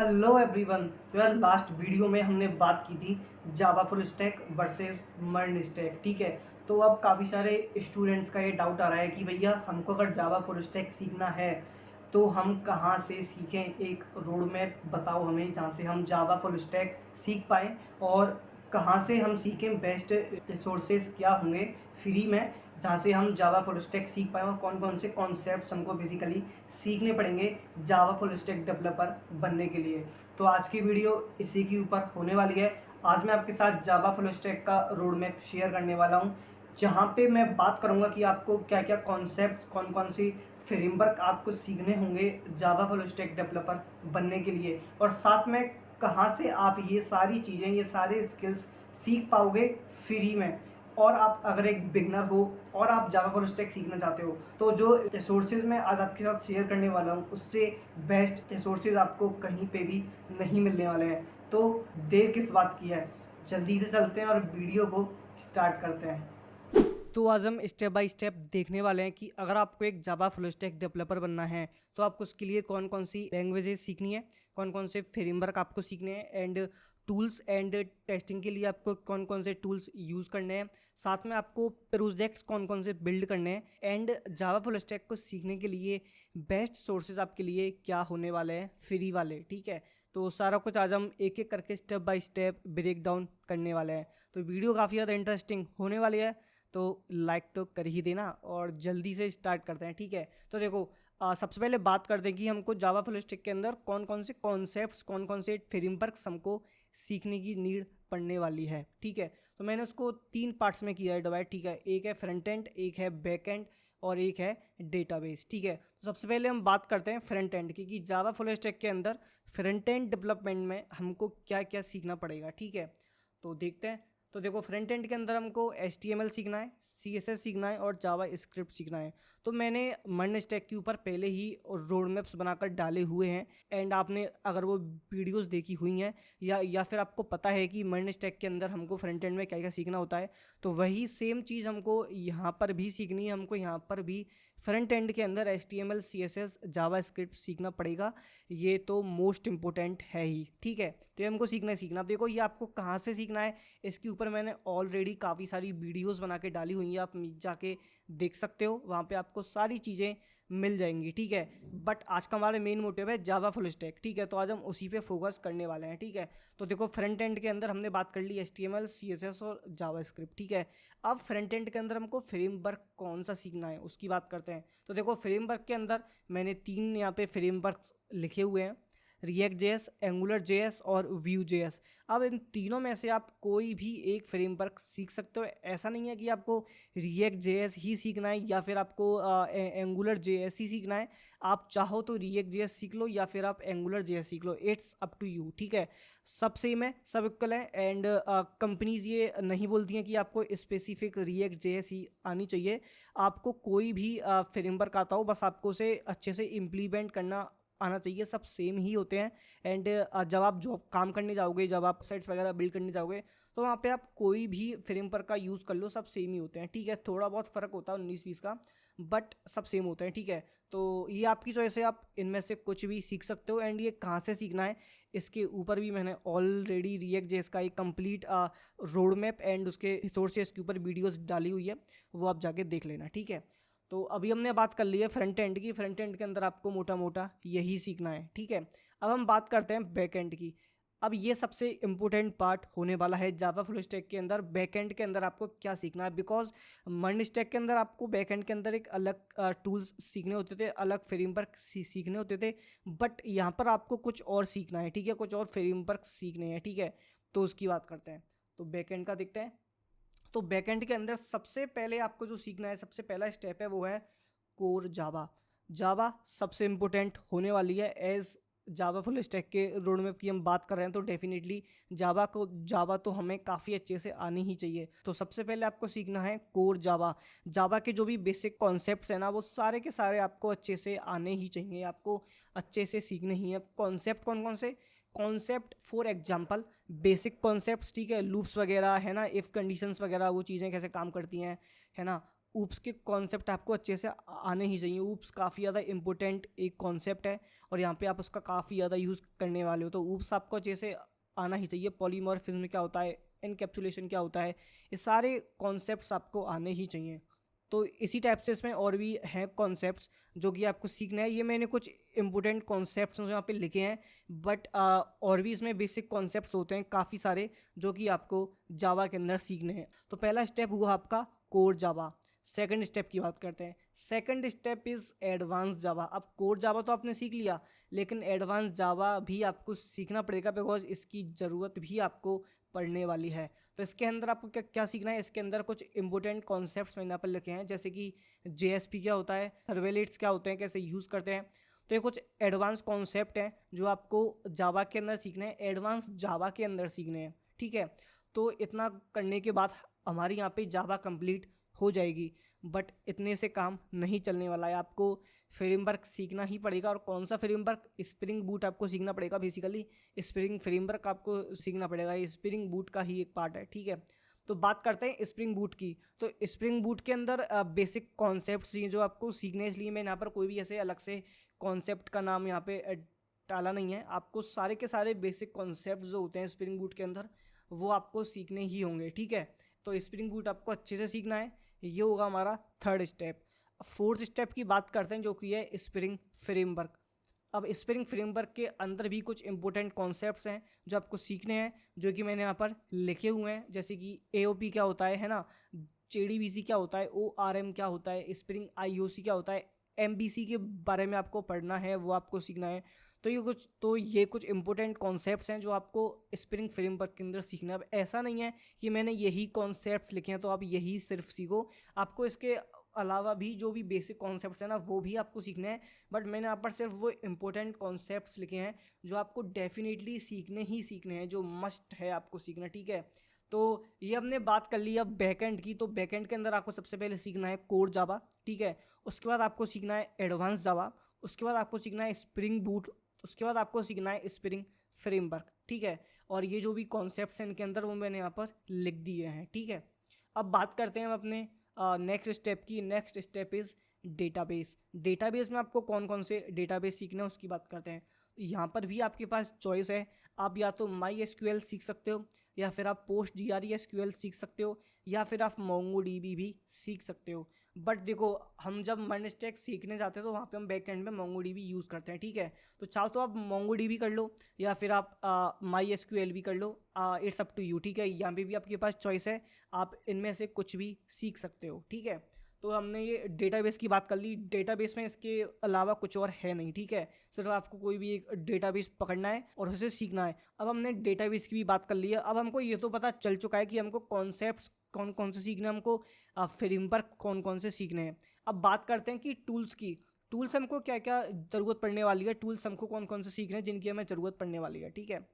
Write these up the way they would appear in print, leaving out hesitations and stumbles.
Hello everyone. तो यार last video में हमने बात की थी Java full stack versus MERN stack. ठीक है। तो अब काफ़ी सारे स्टूडेंट्स का ये डाउट आ रहा है कि भैया हमको अगर जावा फुल स्टैक सीखना है तो हम कहाँ से सीखें। एक रोड मैप बताओ हमें जहाँ से हम जावा फुल स्टैक सीख पाएँ, और कहाँ से हम सीखें, बेस्ट रिसोर्सेज क्या होंगे फ्री में जहाँ से हम जावा फुल स्टैक सीख पाएँ, और कौन कौन से कॉन्सेप्ट्स हमको बेसिकली सीखने पड़ेंगे जावा फुल स्टैक डेवलपर बनने के लिए। तो आज की वीडियो इसी के ऊपर होने वाली है। आज मैं आपके साथ जावा फुल स्टैक का रोड मैप शेयर करने वाला हूँ, जहाँ पे मैं बात करूँगा कि आपको क्या क्या कॉन्सेप्ट, कौन कौन सी फ्रेमवर्क आपको सीखने होंगे जावा फुल स्टैक डेवलपर बनने के लिए, और साथ में कहाँ से आप ये सारी चीज़ें, ये सारे स्किल्स सीख पाओगे फ्री में। और आप अगर एक बिगनर हो और आप जावा फुल स्टैक सीखना चाहते हो तो जो रिसोर्सेज मैं आज आपके साथ शेयर करने वाला हूँ उससे बेस्ट रिसोर्सेज आपको कहीं पे भी नहीं मिलने वाले हैं। तो देर किस बात की है, जल्दी से चलते हैं और वीडियो को स्टार्ट करते हैं। तो आज हम स्टेप बाय स्टेप देखने वाले हैं कि अगर आपको एक जावा फुल स्टैक डेवलपर बनना है तो आपको उसके लिए कौन कौन सी लैंग्वेजेस सीखनी है, कौन कौन से फ्रेमवर्क आपको सीखने हैं, एंड टूल्स एंड टेस्टिंग के लिए आपको कौन कौन से टूल्स यूज़ करने हैं, साथ में आपको प्रोजेक्ट्स कौन कौन से बिल्ड करने हैं, एंड जावा फुल स्टैक को सीखने के लिए बेस्ट सोर्सेज आपके लिए क्या होने वाले हैं फ्री वाले। ठीक है। तो सारा कुछ आज हम एक एक करके step by step break down करने वाले हैं। तो वीडियो काफ़ी ज़्यादा इंटरेस्टिंग होने वाली है, तो लाइक तो कर ही देना और जल्दी से स्टार्ट करते हैं। ठीक है। तो देखो, सबसे पहले बात करते हैं कि हमको जावा फुल स्टैक के अंदर कौन कौन से कॉन्सेप्ट्स, कौन कौन से फ्रेमवर्क्स हमको सीखने की नीड पड़ने वाली है। ठीक है। तो मैंने उसको 3 पार्ट्स में किया है डिवाइड। ठीक है। एक है फ्रंट एंड, एक है बैक एंड, और एक है डेटाबेस। ठीक है। तो सबसे पहले हम बात करते हैं फ्रंट एंड की कि जावा फुल स्टैक के अंदर फ्रंट एंड डेवलपमेंट में हमको क्या क्या सीखना पड़ेगा। ठीक है। तो देखते हैं। तो देखो, फ्रंट एंड के अंदर हमको HTML सीखना है, CSS सीखना है और जावा स्क्रिप्ट सीखना है। तो मैंने मर्न स्टैक के ऊपर पहले ही रोड मैप्स बनाकर डाले हुए हैं, एंड आपने अगर वो वीडियोस देखी हुई हैं या फिर आपको पता है कि मर्न स्टैक के अंदर हमको फ्रंट एंड में क्या क्या सीखना होता है, तो वही सेम चीज़ हमको यहाँ पर भी सीखनी है। हमको यहाँ पर भी फ्रंट एंड के अंदर HTML CSS जावा स्क्रिप्ट सीखना पड़ेगा। ये तो मोस्ट इंपॉर्टेंट है ही। ठीक है। तो ये हमको सीखना ही सीखना। देखो, ये आपको कहाँ से सीखना है, इसके ऊपर मैंने ऑलरेडी काफ़ी सारी वीडियोस बना के डाली हुई हैं, आप जाके देख सकते हो, वहाँ पे आपको सारी चीज़ें मिल जाएंगी। ठीक है। बट आज का हमारा मेन मोटिव है जावा फुल स्टैक। ठीक है। तो आज हम उसी पे फोकस करने वाले हैं। ठीक है। तो देखो, फ्रंट एंड के अंदर हमने बात कर ली HTML CSS और जावा स्क्रिप्ट। ठीक है। अब फ्रंट एंड के अंदर हमको फ्रेमवर्क कौन सा सीखना है उसकी बात करते हैं। तो देखो, फ्रेमवर्क के अंदर मैंने 3 यहाँ पे फ्रेमवर्क लिखे हुए हैं, रिएक्ट जेएस, एंगुलर जेएस और व्यू जेएस। अब इन तीनों में से आप कोई भी एक फ्रेमवर्क सीख सकते हो। ऐसा नहीं है कि आपको रिएक्ट जेएस ही सीखना है या फिर आपको एंगुलर जेएस ही सीखना है। आप चाहो तो रिएक्ट जेएस सीख लो या फिर आप एंगुलर जेएस सीख लो, इट्स अप टू यू। ठीक है। सब सेम है, सब इक्वल है, एंड कंपनीज ये नहीं बोलती हैं कि आपको स्पेसिफिक रिएक्ट जेएस ही आनी चाहिए। आपको कोई भी फ्रेमवर्क आता हो, बस आपको उसे अच्छे से इम्प्लीमेंट करना आना चाहिए। सब सेम ही होते हैं। एंड जब आप जॉब काम करने जाओगे, जब आप साइट्स वगैरह बिल्ड करने जाओगे, तो वहाँ पे आप कोई भी फ्रेमवर्क का यूज़ कर लो, सब सेम ही होते हैं। ठीक है। थोड़ा बहुत फ़र्क होता है 19-20 का, बट सब सेम होते हैं। ठीक है। तो ये आपकी चॉइस है, आप इनमें से कुछ भी सीख सकते हो। एंड ये कहाँ से सीखना है, इसके ऊपर भी मैंने ऑलरेडी रिएक्ट जेएस का एक कंप्लीट रोड मैप एंड उसके रिसोर्सेज के ऊपर वीडियोस डाली हुई है, वो आप जाके देख लेना। ठीक है। तो अभी हमने बात कर ली है फ्रंट एंड की। फ्रंट एंड के अंदर आपको मोटा मोटा यही सीखना है। ठीक है। अब हम बात करते हैं बैक एंड की। अब ये सबसे इंपॉर्टेंट पार्ट होने वाला है जावा फुल स्टैक के अंदर। बैक एंड के अंदर आपको क्या सीखना है, बिकॉज मर्न स्टैक के अंदर आपको बैक एंड के अंदर एक अलग टूल्स सीखने होते थे, अलग फ्रेमवर्क सीखने होते थे, बट यहाँ पर आपको कुछ और सीखना है। ठीक है। कुछ और फ्रेमवर्क सीखने हैं। ठीक है। तो उसकी बात करते हैं। तो बैक एंड का देखते हैं। तो बैकएंड के अंदर सबसे पहले आपको जो सीखना है, सबसे पहला स्टेप है वो है कोर जावा। जावा सबसे इम्पोर्टेंट होने वाली है। एज जावा फुल स्टैक के रोड मैप की हम बात कर रहे हैं तो डेफिनेटली जावा तो हमें काफ़ी अच्छे से आनी ही चाहिए। तो सबसे पहले आपको सीखना है कोर जावा। जावा के जो भी बेसिक कॉन्सेप्ट्स हैं ना, वो सारे के सारे आपको अच्छे से आने ही चाहिए, आपको अच्छे से सीखने ही है। कॉन्सेप्ट कौन कौन से, concept for example basic concepts. ठीक है। लूप्स वगैरह है ना, इफ़ कंडीशंस वगैरह, वो चीज़ें कैसे काम करती हैं, है ना। ऊप्स के कॉन्सेप्ट आपको अच्छे से आने ही चाहिए। ऊप्स काफ़ी ज़्यादा इंपॉर्टेंट एक कॉन्सेप्ट है, और यहाँ पे आप उसका काफ़ी ज़्यादा यूज़ करने वाले हो, तो ऊप्स आपको जैसे आना ही चाहिए। पॉलीमॉर्फिज्म क्या होता है, एनकैप्सुलेशन क्या होता है, ये सारे कॉन्सेप्ट्स आपको आने ही चाहिए। तो इसी टाइप से इसमें और भी हैं कॉन्सेप्ट्स जो कि आपको सीखना है। ये मैंने कुछ इंपॉर्टेंट कॉन्सेप्ट्स यहाँ पे लिखे हैं, बट और भी इसमें बेसिक कॉन्सेप्ट्स होते हैं काफ़ी सारे जो कि आपको जावा के अंदर सीखने हैं। तो पहला स्टेप हुआ आपका कोर जावा। सेकंड स्टेप की बात करते हैं। सेकंड स्टेप इज़ एडवांस जावा। अब कोर जावा तो आपने सीख लिया, लेकिन एडवांस जावा भी आपको सीखना पड़ेगा, बिकॉज इसकी ज़रूरत भी आपको पढ़ने वाली है। तो इसके अंदर आपको क्या क्या सीखना है, इसके अंदर कुछ इंपॉर्टेंट कॉन्सेप्ट्स मैंने यहाँ पर लिखे हैं, जैसे कि JSP क्या होता है, सर्वेलेट्स क्या होते हैं, कैसे यूज़ करते हैं। तो ये कुछ एडवांस कॉन्सेप्ट हैं जो आपको जावा के अंदर सीखने हैं, एडवांस जावा के अंदर सीखने हैं, ठीक है। तो इतना करने के बाद हमारी यहाँ पे जावा कंप्लीट हो जाएगी, बट इतने से काम नहीं चलने वाला है। आपको फ्रेमवर्क सीखना ही पड़ेगा। और कौन सा फ्रेमवर्क, स्प्रिंग बूट आपको सीखना पड़ेगा। बेसिकली स्प्रिंग फ्रेमवर्क आपको सीखना पड़ेगा, ये स्प्रिंग बूट का ही एक पार्ट है, ठीक है। तो बात करते हैं स्प्रिंग बूट की। तो स्प्रिंग बूट के अंदर बेसिक कॉन्सेप्ट्स जो आपको सीखने, इसलिए मैं यहाँ पर कोई भी ऐसे अलग से कॉन्सेप्ट का नाम यहाँ पे डाला नहीं है। आपको सारे के सारे बेसिक कॉन्सेप्ट जो होते हैं स्प्रिंग बूट के अंदर वो आपको सीखने ही होंगे, ठीक है। तो स्प्रिंग बूट आपको अच्छे से सीखना है, ये होगा हमारा थर्ड स्टेप। फोर्थ स्टेप की बात करते हैं जो कि है स्प्रिंग फ्रेमवर्क। अब स्प्रिंग फ्रेमवर्क के अंदर भी कुछ इंपॉर्टेंट कॉन्सेप्ट्स हैं जो आपको सीखने हैं, जो कि मैंने यहाँ पर लिखे हुए हैं, जैसे कि AOP क्या होता है ना, JDBC क्या होता है, ORM क्या होता है, स्प्रिंग IOC क्या होता है, MVC के बारे में आपको पढ़ना है, वो आपको सीखना है। तो ये कुछ इंपॉर्टेंट कॉन्सेप्ट्स हैं जो आपको स्प्रिंग फ्रेमवर्क के अंदर सीखना है। अब ऐसा नहीं है कि मैंने यही कॉन्सेप्ट्स लिखे हैं तो आप यही सिर्फ सीखो, आपको इसके अलावा भी जो भी बेसिक कॉन्सेप्ट्स हैं ना वो भी आपको सीखने हैं। बट मैंने यहाँ पर सिर्फ वो इंपॉर्टेंट कॉन्सेप्ट्स लिखे हैं जो आपको डेफिनेटली सीखने ही सीखने हैं, जो मस्ट है आपको सीखना, ठीक है। तो ये हमने बात कर ली अब बैकएंड की। तो बैकएंड के अंदर आपको सबसे पहले सीखना है कोर जावा, ठीक है। उसके बाद आपको सीखना है एडवांस जावा, उसके बाद आपको सीखना है स्प्रिंग बूट, उसके बाद आपको सीखना है स्प्रिंग फ्रेमवर्क, ठीक है। और ये जो भी कॉन्सेप्ट्स हैं इनके अंदर वो मैंने यहाँ पर लिख दिए हैं, ठीक है। अब बात करते हैं हम अपने नेक्स्ट स्टेप की। Next step is database. Database में आपको कौन कौन से डेटाबेस सीखना है उसकी बात करते हैं। यहाँ पर भी आपके पास चॉइस है, आप या तो MySQL सीख सकते हो, या फिर आप PostgreSQL सीख सकते हो, या फिर आप MongoDB भी सीख सकते हो। बट देखो, हम जब मर्नस्टैक सीखने जाते हैं तो वहाँ पे हम बैकएंड में MongoDB यूज़ करते हैं, ठीक है। तो चाहो तो आप MongoDB कर लो, या फिर आप MySQL भी कर लो, इट्स अप टू यू, ठीक है। यहाँ पे भी आपके पास चॉइस है, आप इनमें से कुछ भी सीख सकते हो, ठीक है। तो हमने ये डेटाबेस की बात कर ली। डेटाबेस में इसके अलावा कुछ और है नहीं, ठीक है। सिर्फ आपको कोई भी एक डेटाबेस पकड़ना है और उसे सीखना है। अब हमने डेटाबेस की भी बात कर ली है। अब हमको ये तो पता चल चुका है कि हमको कॉन्सेप्ट्स कौन कौन से सीखने हैं, हमको फ्रेमवर्क कौन कौन से सीखने हैं। अब बात करते हैं कि टूल्स की। टूल्स हमको क्या क्या ज़रूरत पड़ने वाली है, टूल्स हमको कौन कौन से सीखने हैं जिनकी हमें ज़रूरत पड़ने वाली है, ठीक है।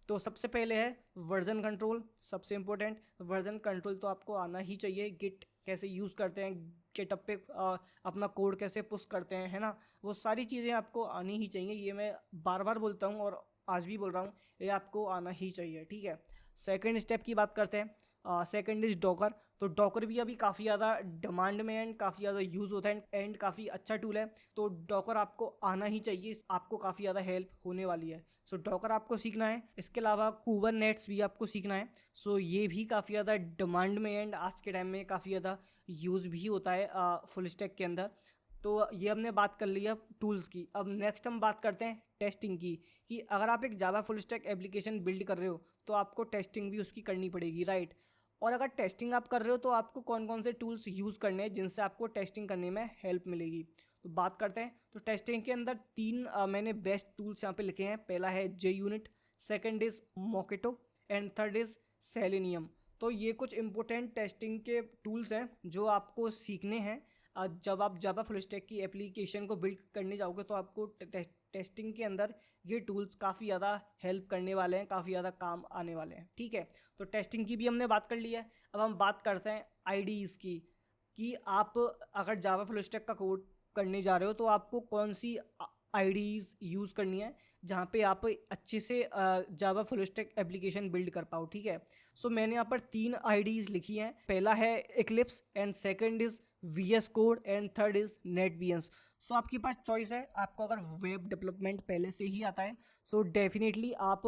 तो सबसे पहले है वर्जन कंट्रोल, सबसे इंपॉर्टेंट। वर्जन कंट्रोल तो आपको आना ही चाहिए। गिट कैसे यूज़ करते हैं, गिटअप पे अपना कोड कैसे पुश करते हैं, है ना, वो सारी चीज़ें आपको आनी ही चाहिए। ये मैं बार बार बोलता हूँ और आज भी बोल रहा हूँ, ये आपको आना ही चाहिए, ठीक है। सेकंड स्टेप की बात करते हैं। Second is Docker. तो डॉकर भी अभी काफ़ी ज़्यादा डिमांड में एंड काफ़ी ज़्यादा यूज़ होता है एंड काफ़ी अच्छा टूल है। तो डॉकर आपको आना ही चाहिए, आपको काफ़ी ज़्यादा हेल्प होने वाली है। सो डॉकर आपको सीखना है। इसके अलावा कुबरनेट्स भी आपको सीखना है। सो ये भी काफ़ी ज़्यादा डिमांड में एंड आज के टाइम में काफ़ी ज़्यादा यूज़ भी होता है फुल स्टैक के अंदर। तो ये हमने बात कर ली अब टूल्स की। अब नेक्स्ट हम बात करते हैं टेस्टिंग की, कि अगर आप एक Java full stack application build कर रहे हो तो आपको टेस्टिंग भी उसकी करनी पड़ेगी, राइट। और अगर टेस्टिंग आप कर रहे हो तो आपको कौन कौन से टूल्स यूज़ करने हैं जिनसे आपको टेस्टिंग करने में हेल्प मिलेगी। तो बात करते हैं। तो टेस्टिंग के अंदर तीन मैंने बेस्ट टूल्स यहाँ पे लिखे हैं। पहला है JUnit, second is Mockito and third is Selenium। तो ये कुछ इंपॉर्टेंट टेस्टिंग के टूल्स हैं जो आपको सीखने हैं। जब आप जावा फुल स्टैक की एप्लीकेशन को बिल्ड करने जाओगे तो आपको टेस्टिंग के अंदर ये टूल्स काफ़ी ज़्यादा हेल्प करने वाले हैं, काफ़ी ज़्यादा काम आने वाले हैं, ठीक है। तो टेस्टिंग की भी हमने बात कर ली है। अब हम बात करते हैं IDEs की, कि आप अगर जावा फुल स्टैक का कोड करने जा रहे हो तो आपको कौन सी IDEs यूज़ करनी है जहाँ पे आप अच्छे से Java full stack application build कर पाओ, ठीक है। सो मैंने यहाँ पर 3 IDEs लिखी हैं। पहला है Eclipse and second is VS Code and third is NetBeans। सो आपके पास चॉइस है, आपको अगर वेब डेवलपमेंट पहले से ही आता है सो डेफिनेटली आप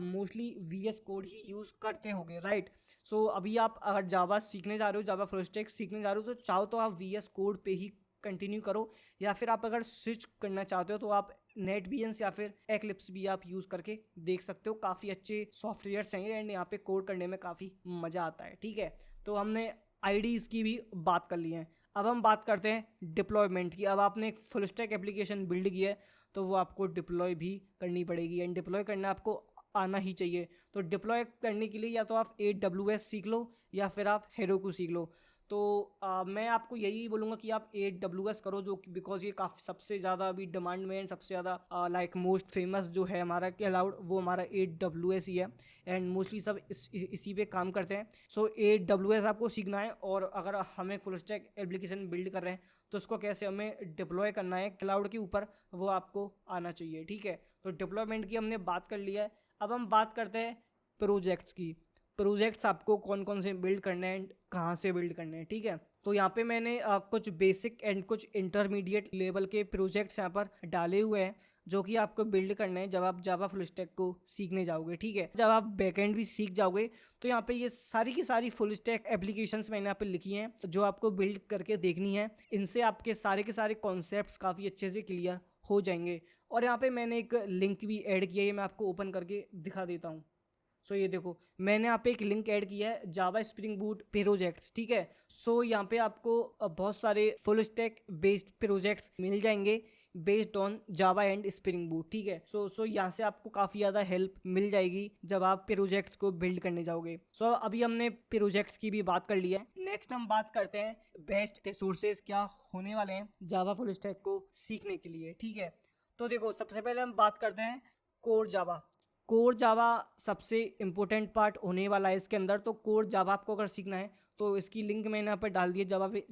मोस्टली VS कोड ही यूज़ करते होंगे, राइट। सो अभी आप अगर जावा सीखने जा रहे हो, जावा फुल स्टैक सीखने जा रहे हो, तो चाहो तो आप VS कोड पे ही कंटिन्यू करो, या फिर आप अगर स्विच करना चाहते हो तो आप NetBeans या फिर Eclipse भी आप यूज़ करके देख सकते हो। काफ़ी अच्छे सॉफ्टवेयर्स हैं एंड यहाँ पे कोड करने में काफ़ी मज़ा आता है, ठीक है। तो हमने IDs की भी बात कर ली है। अब हम बात करते हैं डिप्लॉयमेंट की। अब आपने एक फुल स्टैक एप्लीकेशन बिल्ड की है तो वो आपको डिप्लॉय भी करनी पड़ेगी, एंड डिप्लॉय करना आपको आना ही चाहिए। तो डिप्लॉय करने के लिए या तो आप AWS सीख लो या फिर आप हेरोकू सीख लो। तो मैं आपको यही बोलूँगा कि आप AWS करो, जो बिकॉज ये काफ़ी सबसे ज़्यादा अभी डिमांड में एंड सबसे ज़्यादा लाइक मोस्ट फेमस जो है हमारा क्लाउड, वो हमारा AWS ही है एंड मोस्टली सब इसी पे काम करते हैं। सो AWS आपको सीखना है, और अगर हमें फुल स्टैक एप्लीकेशन बिल्ड कर रहे हैं तो उसको कैसे हमें डिप्लॉय करना है क्लाउड के ऊपर, वो आपको आना चाहिए, ठीक है। तो डिप्लॉयमेंट की हमने बात कर लिया है। अब हम बात करते हैं प्रोजेक्ट्स की। प्रोजेक्ट्स आपको कौन कौन से बिल्ड करने हैं एंड कहाँ से बिल्ड करने हैं, ठीक है। तो यहाँ पे मैंने कुछ बेसिक एंड कुछ इंटरमीडिएट लेवल के प्रोजेक्ट्स यहाँ पर डाले हुए हैं जो कि आपको बिल्ड करने हैं जब आप जावा फुल स्टैक को सीखने जाओगे, ठीक है। जब आप बैकएंड भी सीख जाओगे तो यहाँ पे ये सारी की सारी फुल स्टैक एप्लीकेशंस मैंने यहाँ पे लिखी हैं जो आपको बिल्ड करके देखनी है। इनसे आपके सारे के सारे कॉन्सेप्ट्स काफ़ी अच्छे से क्लियर हो जाएंगे। और यहाँ पे मैंने एक लिंक भी ऐड किया है, मैं आपको ओपन करके दिखा देता हूँ। सो ये देखो, मैंने यहाँ पे एक लिंक ऐड किया है जावा स्प्रिंग बूट प्रोजेक्ट्स, ठीक है। सो यहाँ पे आपको बहुत सारे फुल स्टैक बेस्ड प्रोजेक्ट्स मिल जाएंगे based on Java and spring boot, ठीक है। सो यहाँ से आपको काफ़ी ज़्यादा हेल्प मिल जाएगी जब आप प्रोजेक्ट्स को बिल्ड करने जाओगे। सो अभी हमने प्रोजेक्ट्स की भी बात कर ली है। नेक्स्ट हम बात करते हैं बेस्ट रिसोर्सेज क्या होने वाले हैं जावा फुल स्टैक को सीखने के लिए, ठीक है। तो देखो, सबसे पहले हम बात करते हैं कोर जावा। कोर जावा सबसे इम्पोर्टेंट पार्ट होने वाला है इसके अंदर। तो कोर जावा आपको अगर सीखना है तो इसकी लिंक मैंने यहाँ पर डाल दी है।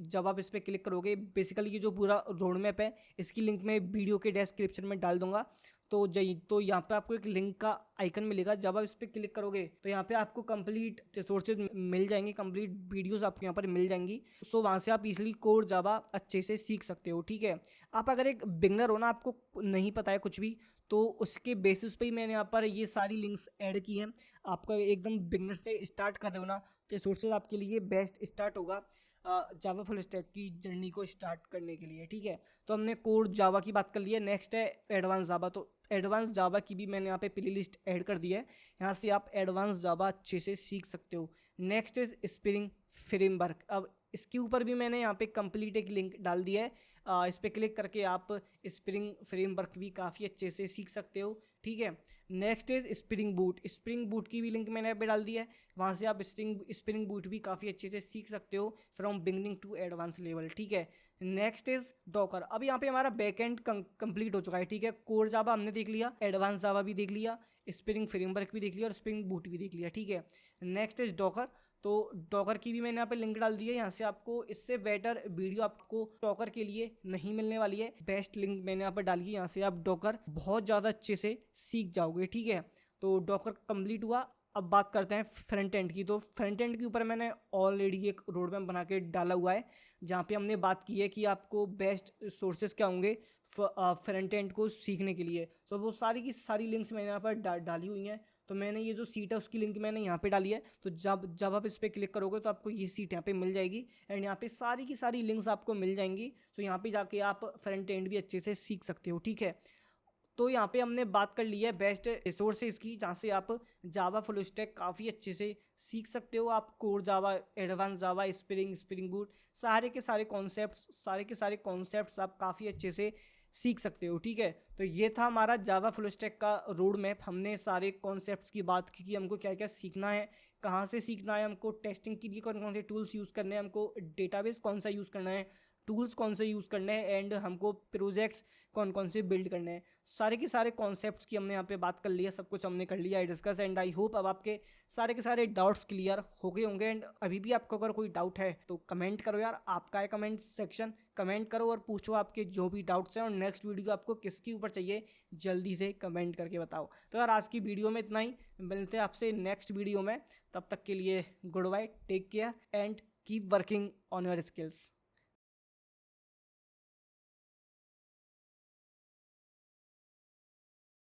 जब आप इस पर क्लिक करोगे, बेसिकली ये जो पूरा रोड मैप है इसकी लिंक मैं वीडियो के डिस्क्रिप्शन में डाल दूंगा। तो यहाँ पे आपको एक लिंक का आइकन मिलेगा, जब आप इस पर क्लिक करोगे तो यहाँ पे आपको कंप्लीट रिसोर्सेज मिल जाएंगे, कंप्लीट वीडियोस आपको यहाँ पर मिल जाएंगी। सो वहाँ से आप इजीली कोर जावा अच्छे से सीख सकते हो, ठीक है। आप अगर एक बिगनर हो ना, आपको नहीं पता है कुछ भी, तो उसके बेसिस पे ही मैंने यहाँ पर ये सारी लिंक्स ऐड की हैं। आपका एकदम बिगनर से स्टार्ट कर रहे हो ना, तो सोर्सेज आपके लिए बेस्ट स्टार्ट होगा जावा फुल स्टैक की जर्नी को स्टार्ट करने के लिए, ठीक है। तो हमने कोर जावा की बात कर ली है। नेक्स्ट है एडवांस जावा। तो एडवांस जावा की भी मैंने यहाँ पे प्लेलिस्ट ऐड कर दी है, यहाँ से आप एडवांस जावा अच्छे से सीख सकते हो। Next is spring framework. अब इसके ऊपर भी मैंने यहाँ पे कंप्लीट एक लिंक डाल दिया है, इस पर क्लिक करके आप स्प्रिंग फ्रेमवर्क भी काफ़ी अच्छे से सीख सकते हो, ठीक है। Next is spring boot. Spring boot की भी लिंक मैंने यहाँ पे डाल दी है, वहाँ से आप स्प्रिंग बूट भी काफ़ी अच्छे से सीख सकते हो from beginning to advance level, ठीक है। Next is Docker. अब यहाँ पे हमारा बैकएंड कंप्लीट हो चुका है, ठीक है। कोर जावा हमने देख लिया, एडवांस जावा भी देख लिया, स्प्रिंग फ्रेमवर्क भी देख लिया और स्प्रिंग बूट भी देख लिया, ठीक है। Next is Docker. तो डॉकर की भी मैंने यहाँ पे लिंक डाल दी है, यहाँ से आपको इससे बेटर वीडियो आपको डॉकर के लिए नहीं मिलने वाली है। बेस्ट लिंक मैंने यहाँ पर डाली है, यहाँ से आप डॉकर बहुत ज़्यादा अच्छे से सीख जाओगे, ठीक है। तो डॉकर कंप्लीट हुआ। अब बात करते हैं फ्रंट एंड की। तो फ्रंट एंड के ऊपर मैंने ऑलरेडी एक रोड मैप बना के डाला हुआ है, जहाँ पे हमने बात की है कि आपको बेस्ट सोर्सेज क्या होंगे फ्रंट एंड को सीखने के लिए। सो वो सारी की सारी लिंक्स मैंने यहाँ पर डाली हुई हैं। तो मैंने ये जो सीट है उसकी लिंक मैंने यहाँ पे डाली है, तो जब आप इस पर क्लिक करोगे तो आपको ये सीट यहाँ पे मिल जाएगी एंड यहाँ पे सारी की सारी लिंक्स आपको मिल जाएंगी। तो यहाँ पे जाके आप फ्रंट एंड भी अच्छे से सीख सकते हो, ठीक है। तो यहाँ पे हमने बात कर ली है बेस्ट रिसोर्सेज की, जहाँ से आप जावा फुल स्टैक काफ़ी अच्छे से सीख सकते हो। आप कोर जावा, एडवांस जावा, स्प्रिंग बूट, सारे के सारे कॉन्सेप्ट्स आप काफ़ी अच्छे से सीख सकते हो, ठीक है। तो ये था हमारा जावा फुल स्टैक का रोड मैप। हमने सारे कॉन्सेप्ट्स की बात की कि हमको क्या क्या सीखना है, कहाँ से सीखना है, हमको टेस्टिंग के लिए कौन कौन से टूल्स यूज़ करने हैं, हमको डेटाबेस कौन सा यूज़ करना है, टूल्स कौन से यूज़ करने हैं एंड हमको प्रोजेक्ट्स कौन कौन से बिल्ड करने हैं। सारे के सारे कॉन्सेप्ट्स की हमने यहाँ पे बात कर लिया, सब कुछ हमने कर लिया है डिस्कस एंड आई होप अब आपके सारे के सारे डाउट्स क्लियर हो गए होंगे। एंड अभी भी आपको अगर कोई डाउट है तो कमेंट करो यार, आपका है कमेंट सेक्शन, कमेंट करो और पूछो आपके जो भी डाउट्स हैं। और नेक्स्ट वीडियो आपको किसके ऊपर चाहिए जल्दी से कमेंट करके बताओ। तो यार आज की वीडियो में इतना ही, मिलते हैं आपसे नेक्स्ट वीडियो में। तब तक के लिए good bye, take care and keep working on your skills.